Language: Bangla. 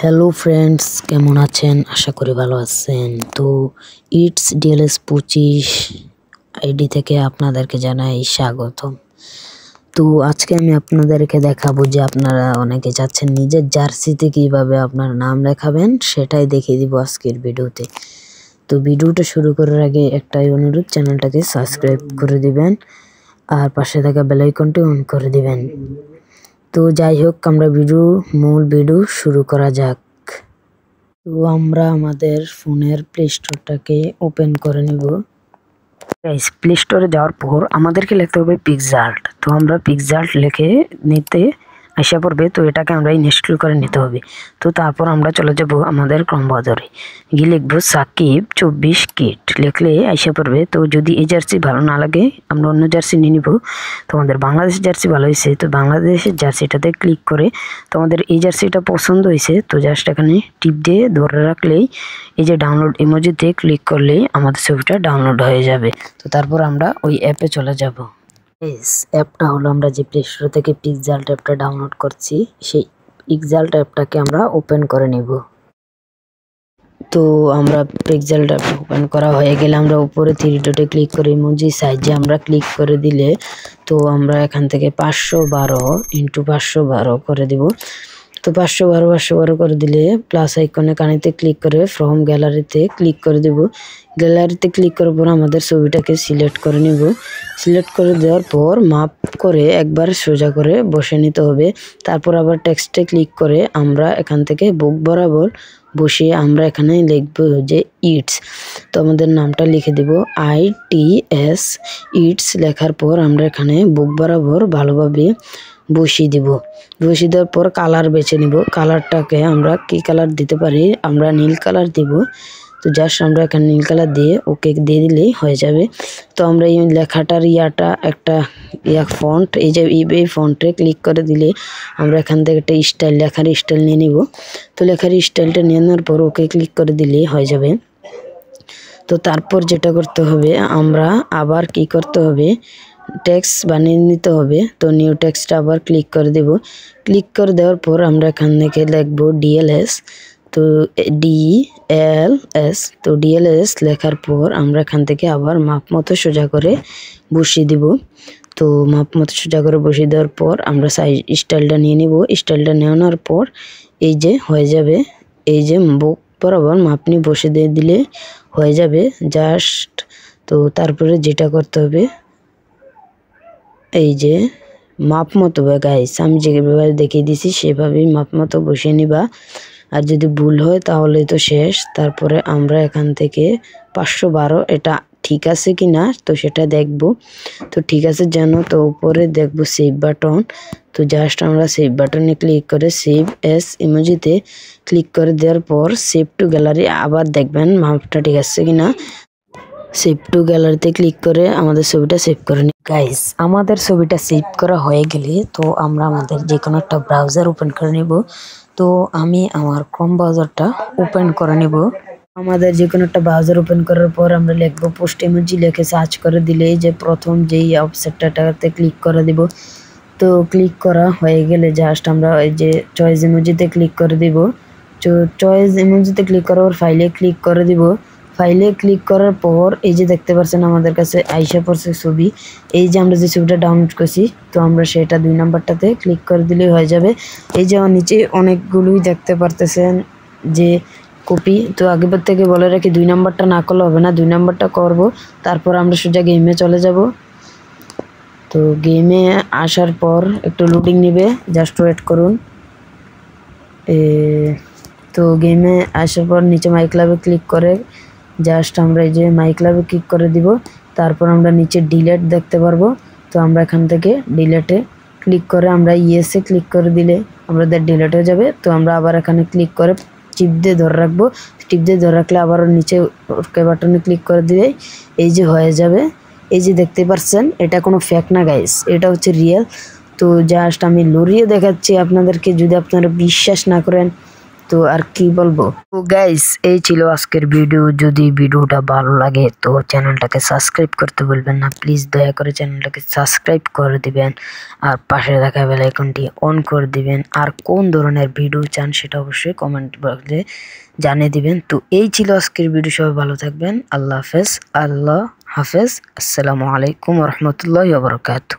হ্যালো ফ্রেন্ডস, কেমন আছেন? আশা করি ভালো আছেন। তো ইটস ডিএলএস 25 আইডি থেকে আপনাদেরকে জানাই স্বাগতম। তো আজকে আমি আপনাদেরকে দেখাবো যে আপনারা অনেকে চাচ্ছেন নিজের জার্সিতে কিভাবে আপনার নাম লেখাবেন, সেটাই দেখিয়ে দিব আজকের ভিডিওতে। তো ভিডিওটা শুরু করার আগে একটাই অনুরোধ, চ্যানেলটাকে সাবস্ক্রাইব করে দিবেন আর পাশে থাকা বেল আইকনটি অন করে দিবেন। তো যাই হোক, আমরা মূল ভিডিও শুরু করা যাক। তো আমরা আমাদের ফোনের প্লে স্টোরটাকে ওপেন করে নিব। প্লে স্টোরে যাওয়ার পর আমাদেরকে লিখতে হবে পিক্সার্ট। তো আমরা পিক্সার্ট লিখে নিতে আসা পড়বে, তো এটাকে আমরা ইনস্টল করে নিতে হবে। তো তারপর আমরা চলে যাব আমাদের ক্রম ব্রাউজারে, গিয়ে লিখবো সাকিব 24 কিট, লিখলে আসা পড়বে। তো যদি এই জার্সি ভালো না লাগে আমরা অন্য জার্সি নিয়ে নিব। তো আমাদের বাংলাদেশের জার্সি ভালো হয়েছে, তো বাংলাদেশের জার্সিটাতে ক্লিক করে তো আমাদের এই জার্সিটা পছন্দ হয়েছে, তো জাস্ট এখানে টিপ দিয়ে ধরে রাখলেই এই যে ডাউনলোড ইমোজিতে ক্লিক করলেই আমাদের ছবিটা ডাউনলোড হয়ে যাবে। তো তারপর আমরা ওই অ্যাপে চলে যাব। অ্যাপটা হলো আমরা যে প্লে স্টোর থেকে পিক্সার্ট অ্যাপটা ডাউনলোড করছি, সেই পিক্সার্ট অ্যাপটাকে আমরা ওপেন করে নেব। তো আমরা পিক্সার্ট অ্যাপ ওপেন করা হয়ে গেলে আমরা উপরে 3 ডটে ক্লিক করে ইমোজি সাইজে আমরা ক্লিক করে দিলে তো আমরা এখান থেকে 512x512 করে দিব। তো 512 করে দিলে প্লাস আইকনে কানেতে ক্লিক করে ফ্রম গ্যালারিতে ক্লিক করে দেব। গ্যালারিতে ক্লিক করার পর আমাদের ছবিটাকে সিলেক্ট করে নিব। সিলেক্ট করে দেওয়ার পর মাপ করে একবার সোজা করে বসে নিতে হবে। তারপর আবার টেক্সটে ক্লিক করে আমরা এখান থেকে বুক বরাবর বসিয়ে আমরা এখানে লিখব যে ইটস। তো আমাদের নামটা লিখে দেব ITS ইটস। লেখার পর আমরা এখানে বুক বরাবর ভালোভাবে বসিয়ে দিব। বসিয়ে দেওয়ার পর কালার বেছে নিব। কালারটাকে আমরা কি কালার দিতে পারি, আমরা নীল কালার দিব। তো জাস্ট আমরা এখানে নীল কালার দিয়ে ওকে দিয়ে দিলেই হয়ে যাবে। তো আমরা এই লেখাটার একটা ফন্ট, এই যে এই ফন্টে ক্লিক করে দিলে আমরা এখান থেকে একটা স্টাইল, লেখার স্টাইল নিয়ে নিব। তো লেখার স্টাইলটা নিয়ে নেওয়ার পর ওকে ক্লিক করে দিলেই হয়ে যাবে। তো তারপর যেটা করতে হবে, আমরা আবার কি করতে হবে, টেক্সট বানিয়ে নিতে হবে। তো নিউ টেক্সটটা আবার ক্লিক করে দেব। ক্লিক করে দেওয়ার পর আমরা এখান থেকে লিখব DLS। তো DLS, তো DLS লেখার পর আমরা এখান থেকে আবার মাপ মতো সোজা করে বসিয়ে দিব। তো মাপ মতো সোজা করে বসিয়ে দেওয়ার পর আমরা সাইজ স্টাইলটা নিয়ে নিব। স্টাইলটা নেওয়ার পর এই যে হয়ে যাবে, এই যে বুক বরাবর মাপ নিয়ে বসে দিয়ে দিলে হয়ে যাবে জাস্ট। তো তারপরে যেটা করতে হবে, এই যে মাপ মতো গাইস আমি যেভাবে দেখিয়ে দিছি সেভাবেই মাপ মতো বসিয়ে নিবা। আর যদি ভুল হয় তাহলে তো শেষ। তারপরে আমরা এখান থেকে 512 এটা ঠিক আছে কি না তো সেটা দেখব। তো ঠিক আছে জানো, তো উপরে দেখব সেভ বাটন। তো জাস্ট আমরা সেভ বাটনে ক্লিক করে সেভ এস ইমোজিতে ক্লিক করে দেওয়ার পর সেভ টু গ্যালারি আবার দেখবেন মাপটা ঠিক আছে কিনা। সেভ টু গ্যালারিতে ক্লিক করে আমাদের ছবিটা সেভ করে নিই। গাইস আমাদের ছবিটা সেভ করা হয়ে গেলে তো আমরা আমাদের যে কোনো একটা ব্রাউজার ওপেন করে নেব। তো আমি আমার ক্রোম ব্রাউজারটা ওপেন করে নেব। আমাদের যে কোনো একটা ব্রাউজার ওপেন করার পর আমরা লিখবো পোস্ট ইমোজি, লিখে সার্চ করে দিলে যে প্রথম যেই অপশনটাতে ক্লিক করে দিব। তো ক্লিক করা হয়ে গেলে জাস্ট আমরা এই যে চয়েস ইমোজিতে ক্লিক করে দিব। তো চয়েস ইমোজিতে ক্লিক করার পর ফাইলে ক্লিক করে দিব। ফাইলে ক্লিক করার পর এই যে দেখতে পাচ্ছেন আমাদের কাছে আইসা পড়ছে ছবি। এই যে আমরা যে ছবিটা ডাউনলোড করছি, তো আমরা সেটা 2 নাম্বারটাতে ক্লিক করে দিলেই হয়ে যাবে। এই যে নিচে অনেকগুলোই দেখতে পারতেছেন যে কপি। তো আগের থেকে বলে রাখি 2 নাম্বারটা না করলে হবে না, 2 নাম্বারটা করব। তারপর আমরা সোজা গেমে চলে যাব। তো গেমে আসার পর একটু লোডিং নেবে, জাস্ট ওয়েট করুন। তো গেমে আসার পর নিচে মাই ক্লাবে ক্লিক করে জাস্ট আমরা এই যে মাই ক্লাবে ক্লিক করে দিব। তারপর আমরা নিচে ডিলেট দেখতে পারবো। তো আমরা এখান থেকে ডিলেটে ক্লিক করে আমরা ইয়েসে ক্লিক করে দিলে আমাদের ডিলেট হয়ে যাবে। তো আমরা আবার এখানে ক্লিক করে টিপ দিয়ে ধরে রাখবো। টিপ দিয়ে ধরে রাখলে আবার নিচে ওকে বাটনে ক্লিক করে দিলে এই যে হয়ে যাবে। এই যে দেখতে পাচ্ছেন এটা কোনো ফেক না গাইস, এটা হচ্ছে রিয়েল। তো জাস্ট আমি লড়িয়ে দেখাচ্ছি আপনাদেরকে, যদি আপনারা বিশ্বাস না করেন তো আর কি বলবো, তো গাইস এই ছিল আজকের ভিডিও। যদি ভিডিওটা ভালো লাগে তো চ্যানেলটাকে সাবস্ক্রাইব করতে ভুলবেন না, প্লিজ দয়া করে চ্যানেলটাকে সাবস্ক্রাইব করে দিবেন আর পাশে থাকা বেল আইকনটি অন করে দিবেন। আর কোন ধরনের ভিডিও চান সেটা অবশ্যই কমেন্ট বক্সে জানিয়ে দিবেন। তো এই ছিল আজকের ভিডিও, সবাই ভালো থাকবেন। আল্লাহ হাফেজ, আসসালামু আলাইকুম ওয়া রাহমাতুল্লাহি ওয়া বারাকাতুহু।